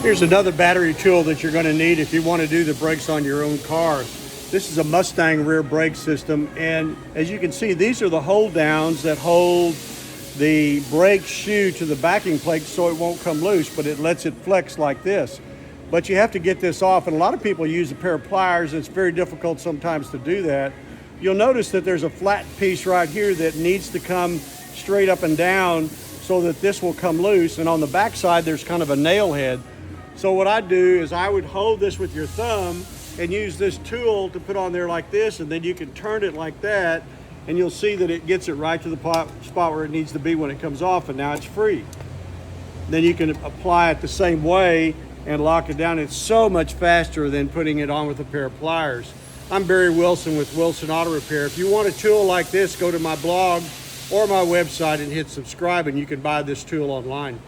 Here's another battery tool that you're going to need if you want to do the brakes on your own car. This is a Mustang rear brake system, and as you can see, these are the hold downs that hold the brake shoe to the backing plate so it won't come loose, but it lets it flex like this. But you have to get this off, and a lot of people use a pair of pliers. It's very difficult sometimes to do that. You'll notice that there's a flat piece right here that needs to come straight up and down so that this will come loose, and on the back side there's kind of a nail head. So what I do is I would hold this with your thumb and use this tool to put on there like this, and then you can turn it like that, and you'll see that it gets it right to the spot where it needs to be when it comes off, and now it's free. Then you can apply it the same way and lock it down. It's so much faster than putting it on with a pair of pliers. I'm Barry Wilson with Wilson Auto Repair. If you want a tool like this, go to my blog or my website and hit subscribe, and you can buy this tool online.